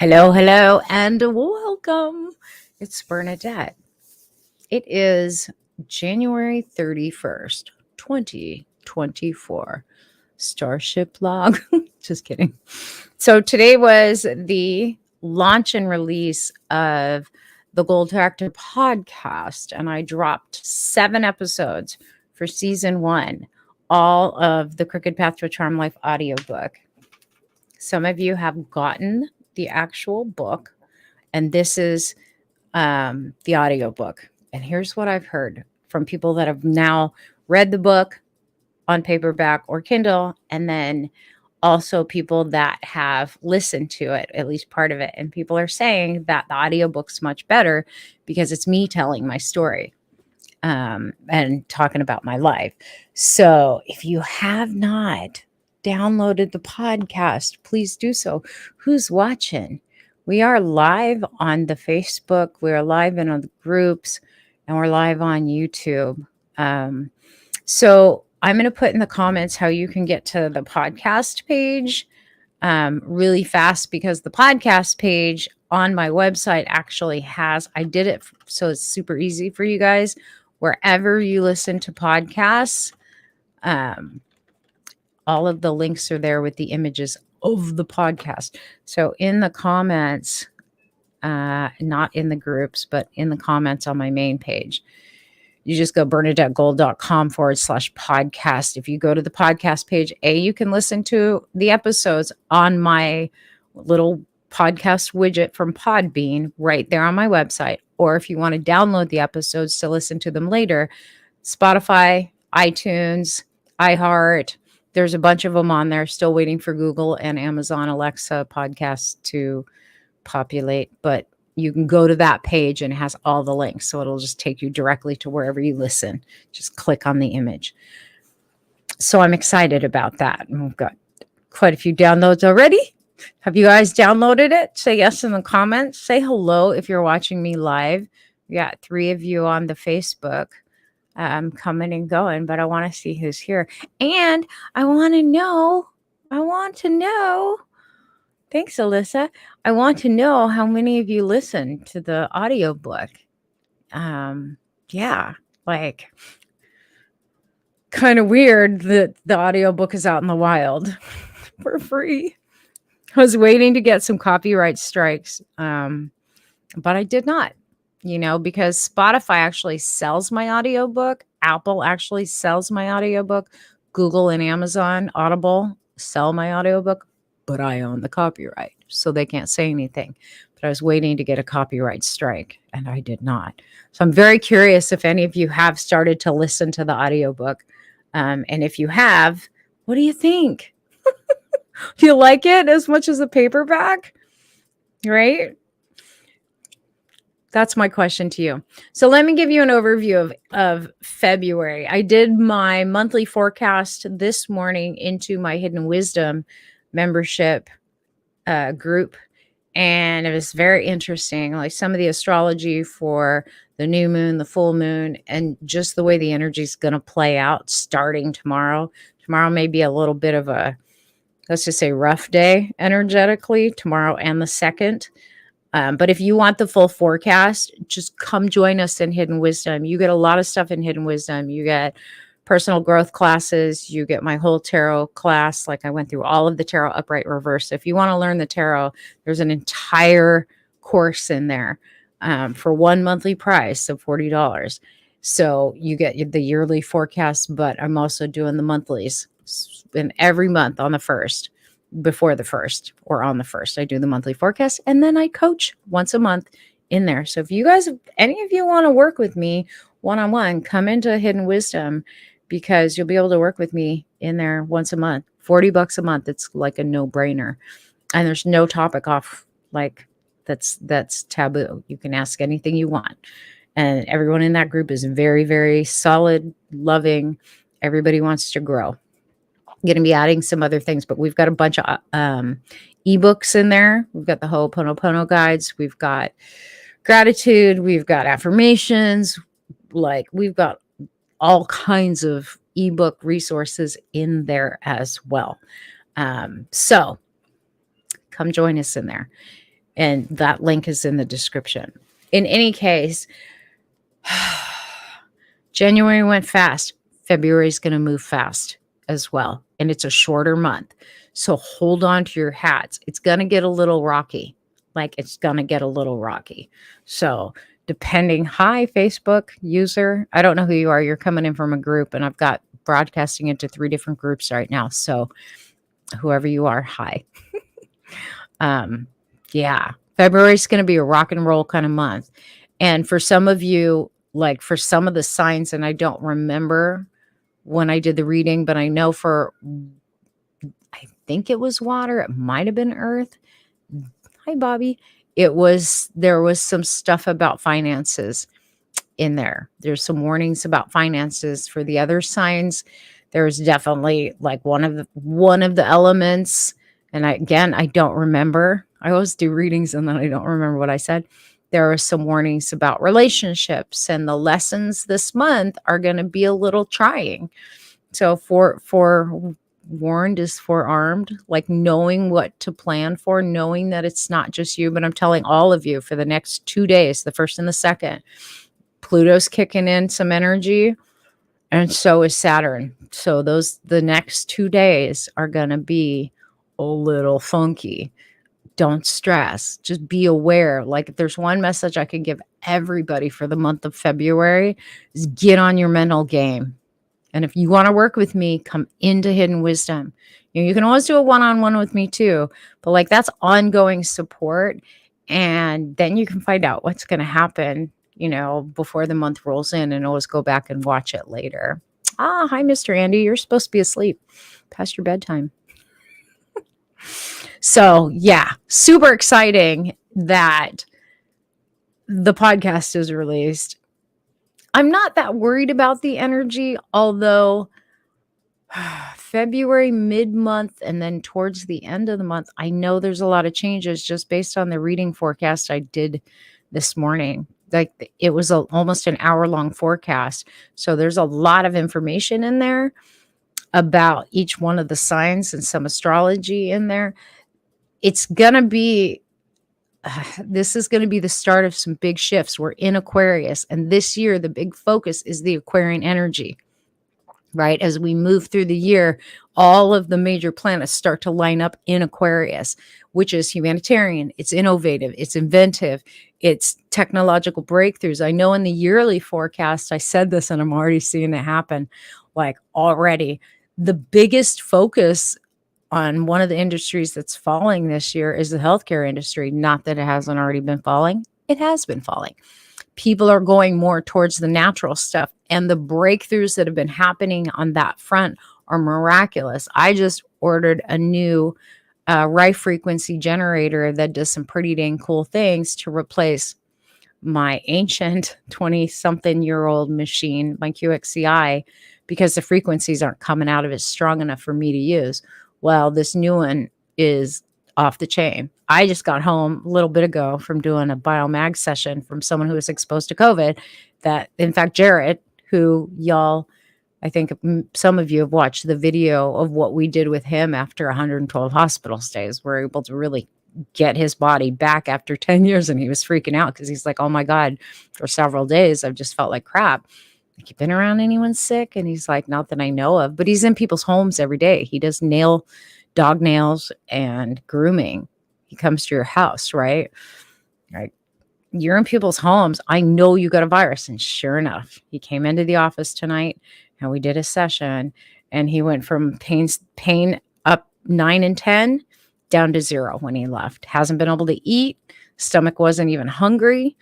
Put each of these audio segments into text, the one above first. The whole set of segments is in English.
Hello, and welcome. It's Bernadette. It is January 31st, 2024. Starship log. Just kidding. So today was the launch and release of the Gold Tractor podcast, and I dropped 7 episodes for season 1, all of the Crooked Path to a Charm Life audiobook. Some of you have gotten the actual book, and this is the audiobook. And here's what I've heard from people that have now read the book on paperback or Kindle, and then also people that have listened to it, at least part of it. And people are saying that the audiobook's much better because it's me telling my story and talking about my life. So if you have not downloaded the podcast, please do so. Who's watching? We are live on the Facebook. We are live in the groups, and we're live on YouTube. So I'm going to put in the comments how you can get to the podcast page really fast, because the podcast page on my website actually has, I did it so it's super easy for you guys. Wherever you listen to podcasts, all of the links are there with the images of the podcast. So in the comments, not in the groups, but in the comments on my main page, you just go bernadettegold.com/podcast. If you go to the podcast page, you can listen to the episodes on my little podcast widget from Podbean right there on my website. Or if you want to download the episodes to listen to them later, Spotify, iTunes, iHeart, there's a bunch of them on there. Still waiting for Google and Amazon Alexa podcasts to populate, but you can go to that page and it has all the links. So it'll just take you directly to wherever you listen. Just click on the image. So I'm excited about that. And we've got quite a few downloads already. Have you guys downloaded it? Say yes in the comments. Say hello if you're watching me live. We got 3 of you on the Facebook coming and going, but I want to see who's here. And I want to know. Thanks, Alyssa. I want to know how many of you listen to the audiobook. Yeah, like kind of weird that the audiobook is out in the wild for free. I was waiting to get some copyright strikes, but I did not, because Spotify actually sells my audiobook. Apple actually sells my audiobook. Google and Amazon, Audible sell my audiobook, but I own the copyright, so they can't say anything. But I was waiting to get a copyright strike, and I did not. So I'm very curious if any of you have started to listen to the audiobook. And if you have, what do you think? Do you like it as much as a paperback? Right? That's my question to you. So let me give you an overview of February. I did my monthly forecast this morning into my Hidden Wisdom membership group, and it was very interesting. Like some of the astrology for the new moon, the full moon, and just the way the energy is going to play out starting tomorrow. Tomorrow may be a little bit of a, let's just say, rough day energetically, tomorrow and the 2nd. But if you want the full forecast, just come join us in Hidden Wisdom. You get a lot of stuff in Hidden Wisdom. You get personal growth classes. You get my whole tarot class. Like I went through all of the tarot upright reverse. So if you want to learn the tarot, there's an entire course in there for one monthly price of $40. So you get the yearly forecast, but I'm also doing the monthlies. And every month on the 1st, before the 1st or on the 1st, I do the monthly forecast, and then I coach once a month in there. So if you guys, any of you want to work with me one-on-one, come into Hidden Wisdom, because you'll be able to work with me in there once a month. $40 a month. It's like a no-brainer. And there's no topic off like that's taboo. You can ask anything you want. And everyone in that group is very, very solid, loving. Everybody wants to grow. Going to be adding some other things, but we've got a bunch of ebooks in there. We've got the Ho'oponopono guides. We've got gratitude. We've got affirmations. Like we've got all kinds of ebook resources in there as well. So come join us in there. And that link is in the description. In any case, January went fast. February is going to move fast as well. And it's a shorter month. So hold on to your hats. It's going to get a little rocky. It's going to get a little rocky. So hi, Facebook user. I don't know who you are. You're coming in from a group, and I've got broadcasting into 3 different groups right now. So whoever you are, hi. Yeah, February is going to be a rock and roll kind of month. And for some of you, for some of the signs, and I don't remember when I did the reading, but I know I think it was water. It might have been earth. Hi, Bobby. There was some stuff about finances in there. There's some warnings about finances. For the other signs, there's definitely one of the elements. And I don't remember. I always do readings and then I don't remember what I said. There are some warnings about relationships, and the lessons this month are going to be a little trying. So for warned is forearmed, knowing what to plan for, knowing that it's not just you, but I'm telling all of you for the next 2 days, the first and the second, Pluto's kicking in some energy, and so is Saturn. So the next 2 days are going to be a little funky. Don't stress. Just be aware. If there's one message I can give everybody for the month of February, is get on your mental game. And if you want to work with me, come into Hidden Wisdom. You can always do a one-on-one with me too, but that's ongoing support. And then you can find out what's going to happen, before the month rolls in, and always go back and watch it later. Hi, Mr. Andy. You're supposed to be asleep past your bedtime. So yeah, super exciting that the podcast is released. I'm not that worried about the energy, although February mid-month and then towards the end of the month, I know there's a lot of changes just based on the reading forecast I did this morning. It was almost an hour-long forecast. So there's a lot of information in there about each one of the signs and some astrology in there. It's going to be, this is going to be the start of some big shifts. We're in Aquarius, and this year, the big focus is the Aquarian energy, right? As we move through the year, all of the major planets start to line up in Aquarius, which is humanitarian. It's innovative. It's inventive. It's technological breakthroughs. I know in the yearly forecast, I said this, and I'm already seeing it happen, already. The biggest focus on one of the industries that's falling this year is the healthcare industry. Not that it hasn't already been falling. It has been falling. People are going more towards the natural stuff, and the breakthroughs that have been happening on that front are miraculous. I just ordered a new Rife frequency generator that does some pretty dang cool things to replace my ancient 20-something-year-old machine, my QXCI, because the frequencies aren't coming out of it strong enough for me to use. Well, this new one is off the chain. I just got home a little bit ago from doing a biomag session from someone who was exposed to COVID. That, in fact, Jarrett, who y'all, I think some of you have watched the video of what we did with him after 112 hospital stays. We're able to really get his body back after 10 years. And he was freaking out because he's like, oh my God, for several days, I've just felt like crap. Like, you been around anyone sick? And he's like, not that I know of, but he's in people's homes every day. He does dog nails and grooming. He comes to your house, right? Right. You're in people's homes. I know you got a virus. And sure enough, he came into the office tonight and we did a session, and he went from pain up 9 and 10 down to 0 when he left. Hasn't been able to eat. Stomach wasn't even hungry.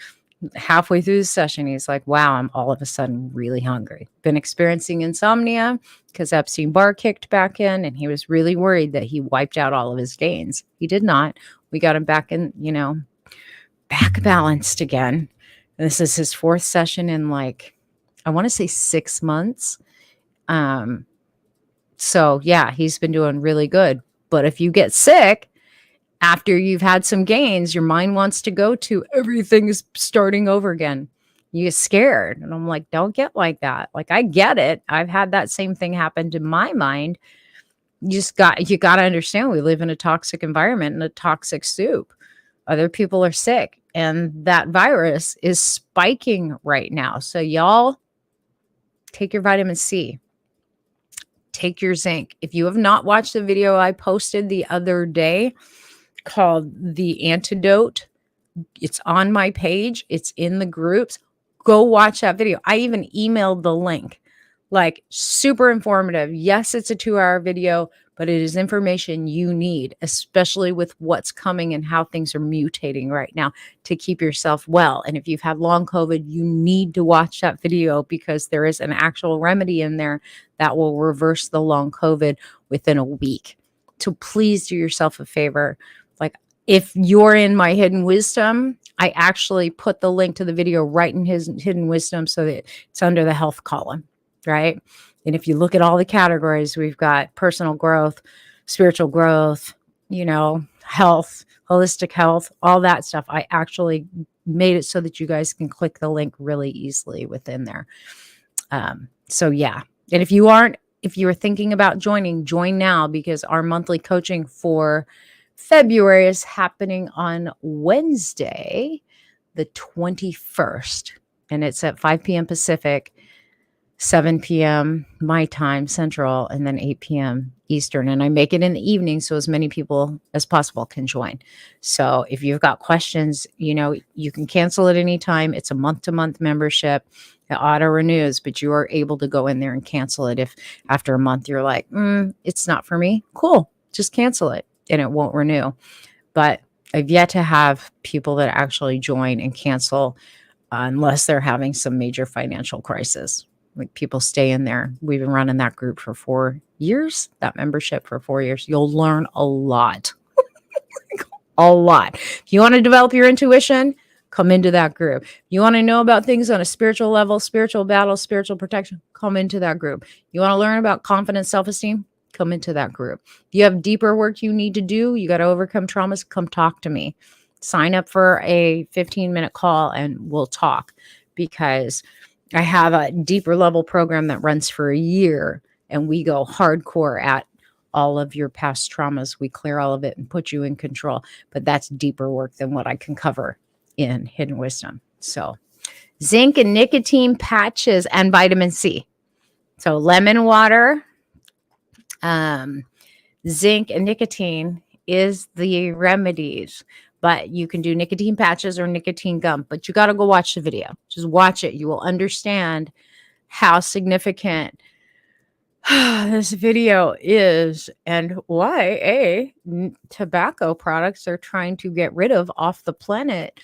Halfway through the session, he's like, wow, I'm all of a sudden really hungry. Been experiencing insomnia because Epstein-Barr kicked back in, and he was really worried that he wiped out all of his gains. He did not. We got him back in, back balanced again. And this is his 4th session in I want to say 6 months. So yeah, he's been doing really good. But if you get sick, after you've had some gains, your mind wants to go to everything is starting over again. You get scared. And I'm like, don't get like that. I get it. I've had that same thing happen to my mind. You got to understand, we live in a toxic environment and a toxic soup Other people are sick, and that virus is spiking right now. So y'all take your vitamin C, take your zinc. If you have not watched the video I posted the other day called The Antidote, it's on my page, it's in the groups. Go watch that video. I even emailed the link. Like, super informative. Yes, it's a 2-hour video, but it is information you need, especially with what's coming and how things are mutating right now, to keep yourself well. And if you've had long COVID, you need to watch that video, because there is an actual remedy in there that will reverse the long COVID within a week. So please do yourself a favor. Like, if you're in my Hidden Wisdom, I actually put the link to the video right in his Hidden Wisdom so that it's under the health column, right? And if you look at all the categories, we've got personal growth, spiritual growth, health, holistic health, all that stuff. I actually made it so that you guys can click the link really easily within there. So yeah. And if you're thinking about joining, join now, because our monthly coaching for February is happening on Wednesday, the 21st, and it's at 5 p.m. Pacific, 7 p.m. my time Central, and then 8 p.m. Eastern. And I make it in the evening so as many people as possible can join. So if you've got questions, you can cancel at any time. It's a month-to-month membership. It auto renews, but you are able to go in there and cancel it. If after a month you're like, it's not for me, cool, just cancel it and it won't renew. But I've yet to have people that actually join and cancel unless they're having some major financial crisis. Like, people stay in there. We've been running that group for 4 years, that membership for 4 years. You'll learn a lot. A lot. If you want to develop your intuition, come into that group. You want to know about things on a spiritual level, spiritual battle, spiritual protection, come into that group. You want to learn about confidence, self-esteem, come into that group. If you have deeper work you need to do, you got to overcome traumas, come talk to me. Sign up for a 15-minute call and we'll talk, because I have a deeper level program that runs for a year, and we go hardcore at all of your past traumas. We clear all of it and put you in control. But that's deeper work than what I can cover in Hidden Wisdom. So zinc and nicotine patches and vitamin C. So lemon water, zinc and nicotine is the remedies. But you can do nicotine patches or nicotine gum. But you got to go watch the video. Just watch it. You will understand how significant this video is, and why tobacco products are trying to get rid of off the planet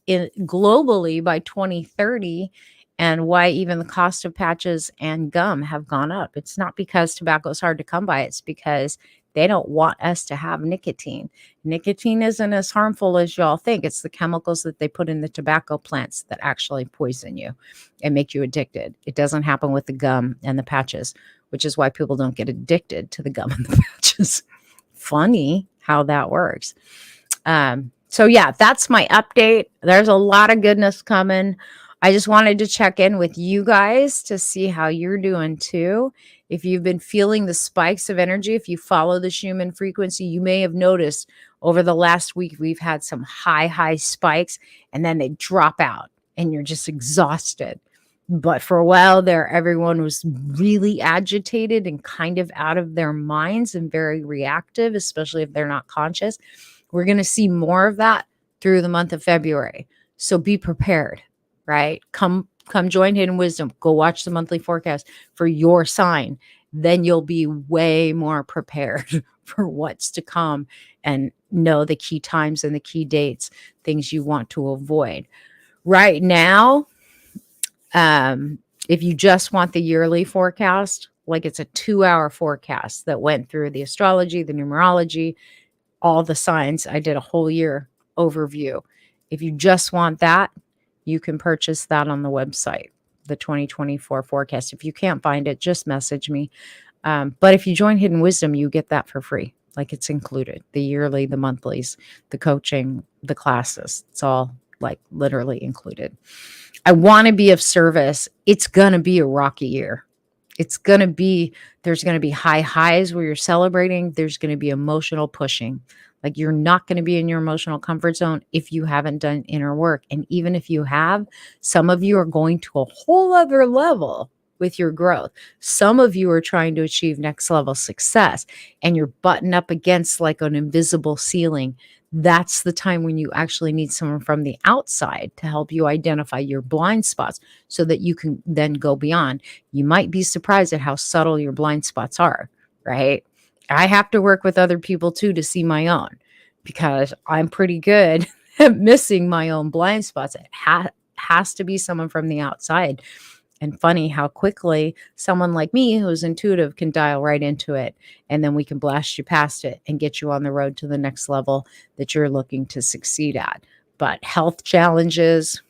globally by 2030, and why even the cost of patches and gum have gone up. It's not because tobacco is hard to come by. It's because they don't want us to have nicotine. Nicotine isn't as harmful as y'all think. It's the chemicals that they put in the tobacco plants that actually poison you and make you addicted. It doesn't happen with the gum and the patches, which is why people don't get addicted to the gum and the patches. Funny how that works. So yeah, that's my update. There's a lot of goodness coming. I just wanted to check in with you guys to see how you're doing too. If you've been feeling the spikes of energy, if you follow the Schumann frequency, you may have noticed over the last week, we've had some high spikes, and then they drop out and you're just exhausted. But for a while there, everyone was really agitated and kind of out of their minds and very reactive, especially if they're not conscious. We're going to see more of that through the month of February. So be prepared, right? Come join Hidden Wisdom. Go watch the monthly forecast for your sign. Then you'll be way more prepared for what's to come and know the key times and the key dates, things you want to avoid. Right now, if you just want the yearly forecast, like it's a 2-hour forecast that went through the astrology, the numerology, all the signs. I did a whole year overview. If you just want that, you can purchase that on the website, the 2024 forecast. If you can't find it, just message me. But if you join Hidden Wisdom, you get that for free. Like, it's included, the yearly, the monthlies, the coaching, the classes. It's all like literally included. I want to be of service. It's going to be a rocky year. There's going to be high highs where you're celebrating. There's going to be emotional pushing. Like, you're not going to be in your emotional comfort zone if you haven't done inner work. And even if you have, some of you are going to a whole other level with your growth. Some of you are trying to achieve next level success and you're buttoned up against like an invisible ceiling. That's the time when you actually need someone from the outside to help you identify your blind spots so that you can then go beyond. You might be surprised at how subtle your blind spots are, right? I have to work with other people too to see my own, because I'm pretty good at missing my own blind spots. It has to be someone from the outside. And funny how quickly someone like me who's intuitive can dial right into it. And then we can blast you past it and get you on the road to the next level that you're looking to succeed at. But health challenges,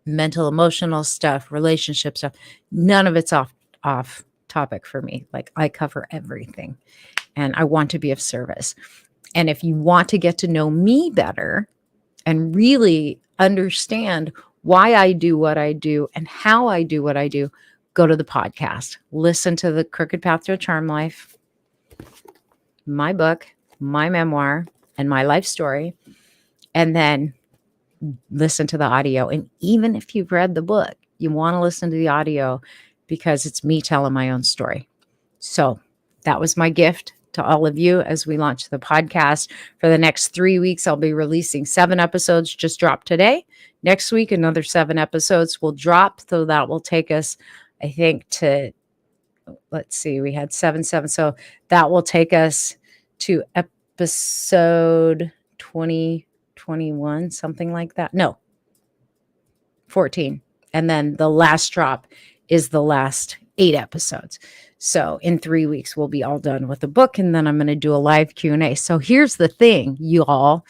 mental, emotional stuff, relationship stuff, none of it's off topic for me. Like, I cover everything and I want to be of service. And if you want to get to know me better and really understand why I do what I do and how I do what I do, go to the podcast. Listen to the Crooked Path to a Charm Life, my book, my memoir, and my life story. And then listen to the audio. And even if you've read the book, you want to listen to the audio because it's me telling my own story. So that was my gift to all of you as we launch the podcast. For the next 3 weeks, I'll be releasing 7 episodes, just dropped today. Next week, another 7 episodes will drop. So that will take us, I think, to, let's see, we had 7. So that will take us to episode 20, 21, something like that. No, 14. And then the last drop is the last 8 episodes. So in 3 weeks, we'll be all done with the book. And then I'm going to do a live Q&A. So here's the thing, you all.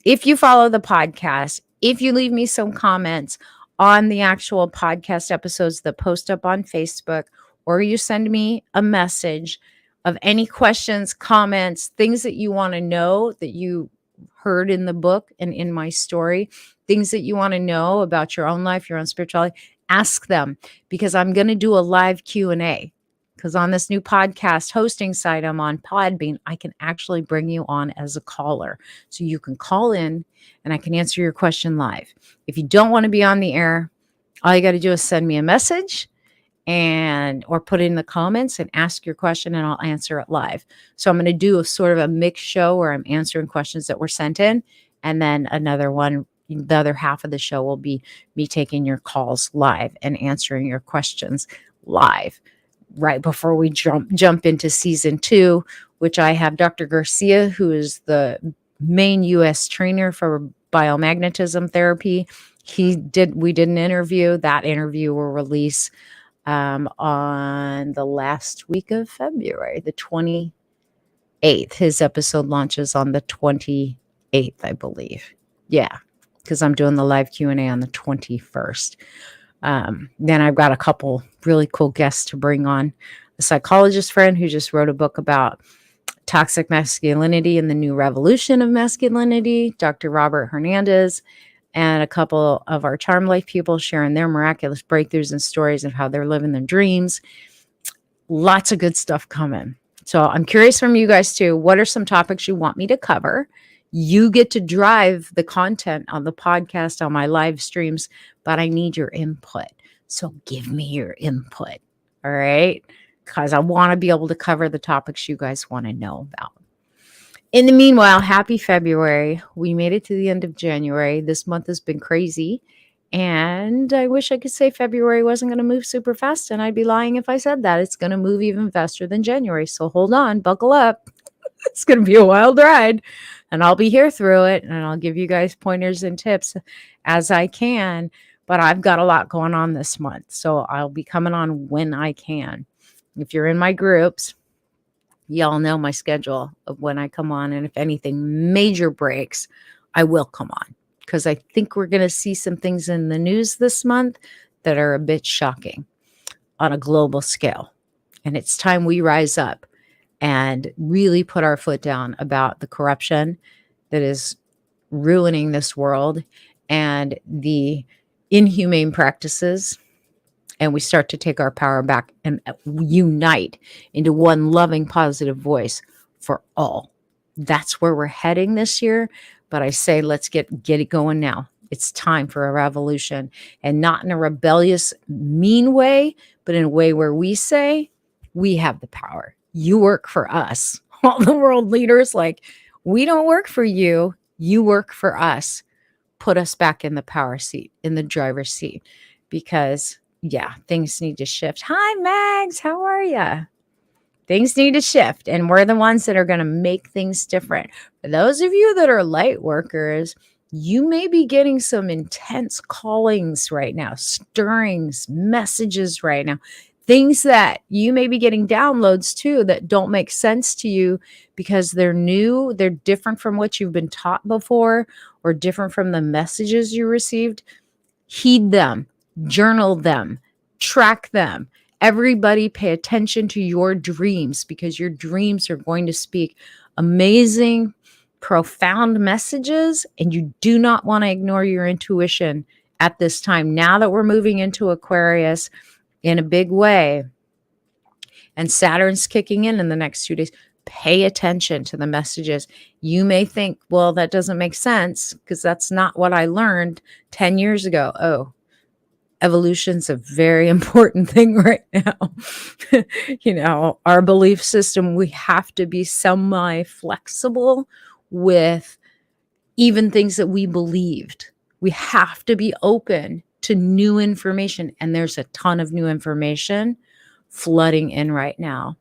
If you follow the podcast, if you leave me some comments on the actual podcast episodes that post up on Facebook, or you send me a message of any questions, comments, things that you want to know that you heard in the book and in my story, things that you want to know about your own life, your own spirituality, ask them, because I'm going to do a live Q&A. Because on this new podcast hosting site I'm on, Podbean, I can actually bring you on as a caller. So you can call in and I can answer your question live. If you don't want to be on the air, all you got to do is send me a message or put it in the comments and ask your question and I'll answer it live. So I'm going to do a sort of a mixed show where I'm answering questions that were sent in. And then another one, the other half of the show will be me taking your calls live and answering your questions live. Right before we jump into season 2, which I have Dr. Garcia, who is the main U.S. trainer for biomagnetism therapy. We did an interview. That interview will release on the last week of February, the 28th. His episode launches on the 28th, I believe. Yeah, because I'm doing the live Q&A on the 21st. Then I've got a couple really cool guests to bring on. A psychologist friend who just wrote a book about toxic masculinity and the new revolution of masculinity, Dr. Robert Hernandez, and a couple of our Charm Life people sharing their miraculous breakthroughs and stories of how they're living their dreams. Lots of good stuff coming. So I'm curious from you guys too. What are some topics you want me to cover? You get to drive the content on the podcast, on my live streams, but I need your input. So give me your input. All right. Because I want to be able to cover the topics you guys want to know about. In the meanwhile, happy February. We made it to the end of January. This month has been crazy. And I wish I could say February wasn't going to move super fast. And I'd be lying if I said that. It's going to move even faster than January. So hold on, buckle up. It's going to be a wild ride. And I'll be here through it. And I'll give you guys pointers and tips as I can. But I've got a lot going on this month. So I'll be coming on when I can. If you're in my groups, y'all know my schedule of when I come on. And if anything major breaks, I will come on. Because I think we're going to see some things in the news this month that are a bit shocking on a global scale. And it's time we rise up and really put our foot down about the corruption that is ruining this world and the inhumane practices. And we start to take our power back and unite into one loving, positive voice for all. That's where we're heading this year. But I say, let's get it going now. It's time for a revolution, and not in a rebellious, mean way, but in a way where we say, we have the power. You work for us. All the world leaders, like, we don't work for you. You work for us. Put us back in the power seat, in the driver's seat, because yeah, things need to shift. Hi, Mags. How are you? Things need to shift, and we're the ones that are going to make things different. For those of you that are light workers, you may be getting some intense callings right now, stirrings, messages right now, things that you may be getting downloads too that don't make sense to you because they're new, they're different from what you've been taught before, or different from the messages you received. Heed them, journal them, track them. Everybody pay attention to your dreams, because your dreams are going to speak amazing, profound messages, and you do not want to ignore your intuition at this time. Now that we're moving into Aquarius in a big way, and Saturn's kicking in the next 2 days, pay attention to the messages. You may think, well, that doesn't make sense because that's not what I learned 10 years ago. Oh, evolution's a very important thing right now. You know, our belief system, we have to be semi-flexible with even things that we believed. We have to be open to new information, and there's a ton of new information flooding in right now.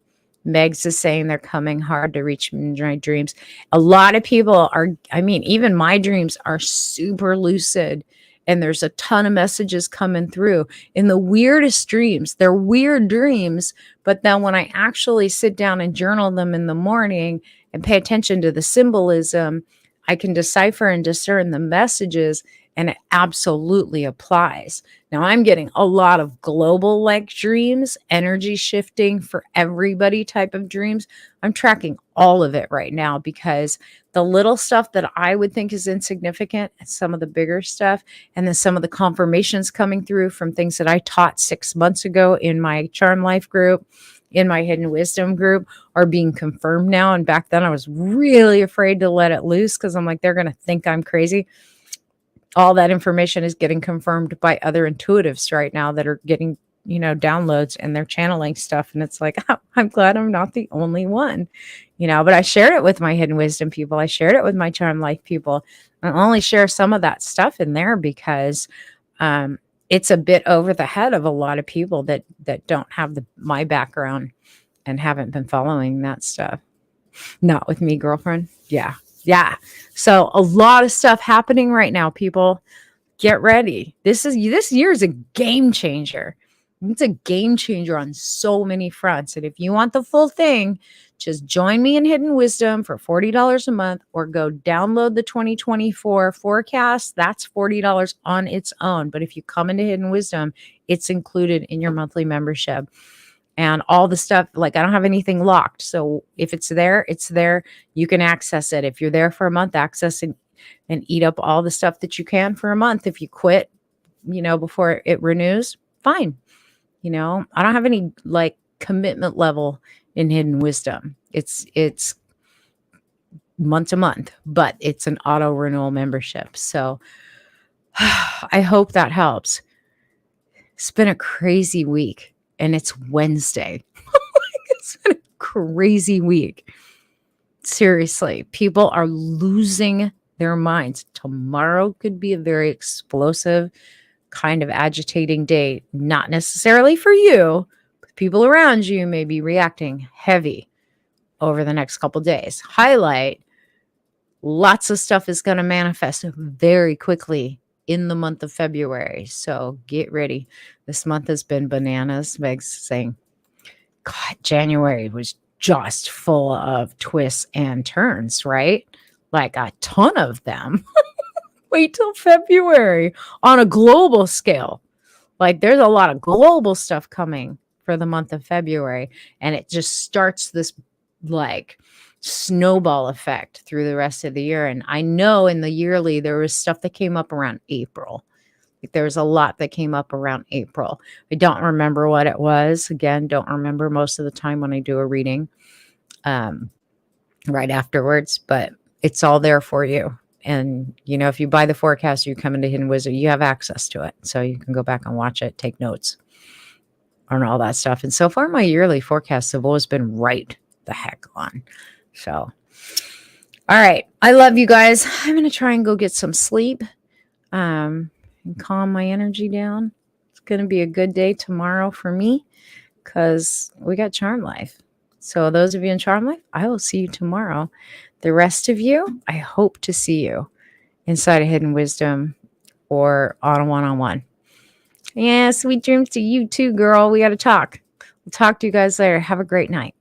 Megs is saying they're coming hard to reach my dreams. A lot of people are, I mean, even my dreams are super lucid, and there's a ton of messages coming through in the weirdest dreams. They're weird dreams, but then when I actually sit down and journal them in the morning and pay attention to the symbolism, I can decipher and discern the messages, and it absolutely applies. Now, I'm getting a lot of global like dreams, energy shifting for everybody type of dreams. I'm tracking all of it right now, because the little stuff that I would think is insignificant, some of the bigger stuff, and then some of the confirmations coming through from things that I taught 6 months ago in my Charm Life group, in my Hidden Wisdom group, are being confirmed now. And back then I was really afraid to let it loose because I'm like, they're going to think I'm crazy. All that information is getting confirmed by other intuitives right now that are getting, you know, downloads, and they're channeling stuff. And it's like, oh, I'm glad I'm not the only one, you know, but I shared it with my Hidden Wisdom people. I shared it with my Charm Life people. I only share some of that stuff in there because it's a bit over the head of a lot of people that don't have my background and haven't been following that stuff. Not with me, girlfriend. Yeah. Yeah. So a lot of stuff happening right now, people. Get ready. This year is a game changer. It's a game changer on so many fronts. And if you want the full thing, just join me in Hidden Wisdom for $40 a month, or go download the 2024 forecast. That's $40 on its own. But if you come into Hidden Wisdom, it's included in your monthly membership. And all the stuff, like, I don't have anything locked. So if it's there, it's there. You can access it. If you're there for a month, access it and eat up all the stuff that you can for a month. If you quit, you know, before it renews, fine. You know, I don't have any like commitment level in Hidden Wisdom. It's month to month, but it's an auto renewal membership. So I hope that helps. It's been a crazy week, and it's Wednesday. It's been a crazy week. Seriously, people are losing their minds. Tomorrow could be a very explosive, kind of agitating day. Not necessarily for you, but people around you may be reacting heavy over the next couple days. Highlight, lots of stuff is going to manifest very quickly in the month of February. So get ready. This month has been bananas. Meg's saying, God, January was just full of twists and turns, right? Like a ton of them. Wait till February on a global scale. Like, there's a lot of global stuff coming for the month of February. And it just starts this like snowball effect through the rest of the year. And I know in the yearly, there was stuff that came up around April. Like, there was a lot that came up around April. I don't remember what it was. Again, don't remember most of the time when I do a reading. right afterwards, but it's all there for you. And, you know, if you buy the forecast, you come into Hidden Wisdom, you have access to it. So you can go back and watch it, take notes on all that stuff. And so far, my yearly forecasts have always been right the heck on. So, all right. I love you guys. I'm going to try and go get some sleep and calm my energy down. It's going to be a good day tomorrow for me because we got Charm Life. So those of you in Charm Life, I will see you tomorrow. The rest of you, I hope to see you inside of Hidden Wisdom or on a one-on-one. Yeah, sweet dreams to you too, girl. We got to talk. We'll talk to you guys later. Have a great night.